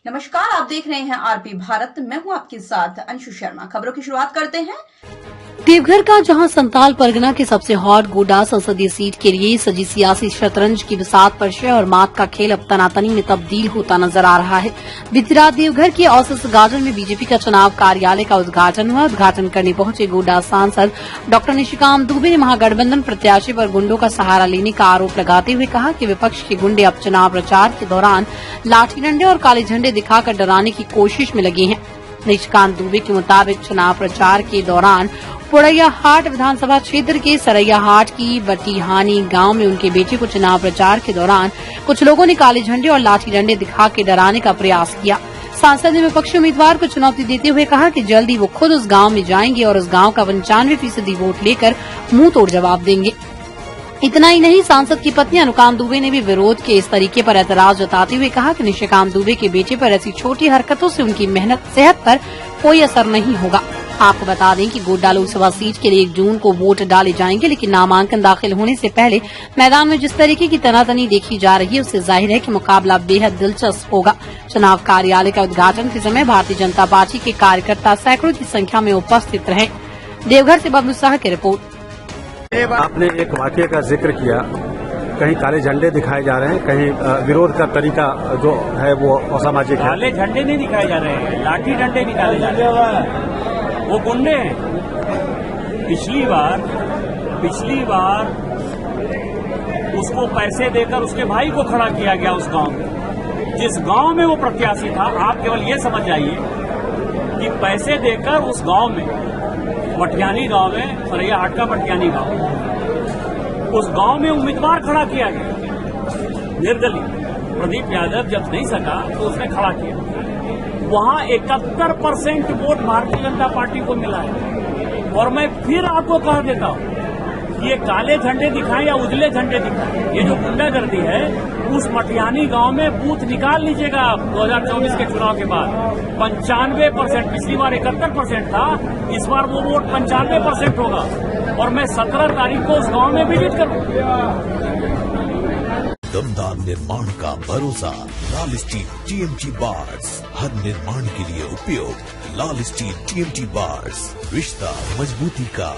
नमस्कार, आप देख रहे हैं आरपी भारत। मैं हूं आपके साथ अंशु शर्मा। खबरों की शुरुआत करते हैं। देवघर का जहां संताल परगना के सबसे हॉट गोड्डा संसदीय सीट के लिए सजी सियासी शतरंज की बिसात पर शय और मात का खेल अब तनातनी में तब्दील होता नजर आ रहा है। बीती रात देवघर के ऑसिस गार्डन में बीजेपी का चुनाव कार्यालय का उद्घाटन हुआ। उद्घाटन करने पहुंचे गोड्डा सांसद डॉ निशिकांत दुबे ने महागठबंधन प्रत्याशी पर गुंडों का सहारा लेने का आरोप लगाते हुए कहा कि विपक्ष के गुंडे अब चुनाव प्रचार के दौरान लाठी डंडे और काले झंडे दिखाकर डराने की कोशिश में लगे हैं। निशिकांत दुबे के मुताबिक चुनाव प्रचार के दौरान पोड़ैयाहाट विधानसभा क्षेत्र के सरैयाहाट की बटीहानी गांव में उनके बेटे को चुनाव प्रचार के दौरान कुछ लोगों ने काले झंडे और लाठी डंडे दिखा के डराने का प्रयास किया। सांसद ने विपक्षी उम्मीदवार को चुनौती देते हुए कहा कि जल्दी वो खुद उस गांव में जाएंगे और उस गांव का 95% वोट लेकर मुंह तोड़ जवाब देंगे। इतना ही नहीं, सांसद की पत्नी अनुकांत दुबे ने भी विरोध के इस तरीके पर ऐतराज जताते हुए कहा कि निशिकांत दुबे के बेटे पर ऐसी छोटी हरकतों से उनकी मेहनत सेहत पर कोई असर नहीं होगा। आपको बता दें कि गोड्डा लोकसभा सीट के लिए 1 जून को वोट डाले जाएंगे, लेकिन नामांकन दाखिल होने से पहले मैदान में जिस तरीके की तनातनी देखी जा रही है उससे जाहिर है कि मुकाबला बेहद दिलचस्प होगा। चुनाव कार्यालय का उद्घाटन के समय भारतीय जनता पार्टी के कार्यकर्ता सैकड़ों की संख्या में उपस्थित रहे। देवघर से बबलू शाह की रिपोर्ट। आपने एक वाकये का जिक्र किया, कहीं काले झंडे दिखाए जा रहे हैं, कहीं विरोध का तरीका जो है वो असामाजिक है। काले झंडे नहीं दिखाए जा रहे हैं, लाठी डंडे निकाले जा रहे हैं। वो गुंडे हैं। पिछली बार उसको पैसे देकर उसके भाई को खड़ा किया गया उस गांव में, जिस गांव में वो प्रत्याशी था। आप केवल ये समझ जाइए कि पैसे देकर उस गांव में, मटियानी गांव में, सरैयाहाट का मटियानी गांव, उस गांव में उम्मीदवार खड़ा किया गया निर्दलीय। प्रदीप यादव जब नहीं सका तो उसने खड़ा किया। वहां 71% वोट भारतीय जनता पार्टी को मिला है। और मैं फिर आपको कह देता हूं कि ये काले झंडे दिखाएं या उजले झंडे दिखाएं, ये जो गुंडागर्दी है, उस मटियानी गांव में बूथ निकाल लीजिएगा आप 2024 के चुनाव के बाद। 95%, पिछली बार 71% था, इस बार वो वोट 95% होगा। और मैं 17 तारीख को उस गांव में विजिट करूंगा। दमदार निर्माण का भरोसा लाल स्टील TMT बार्स, हर निर्माण के लिए उपयोग। लाल स्टील TMT बार्स, रिश्ता मजबूती का।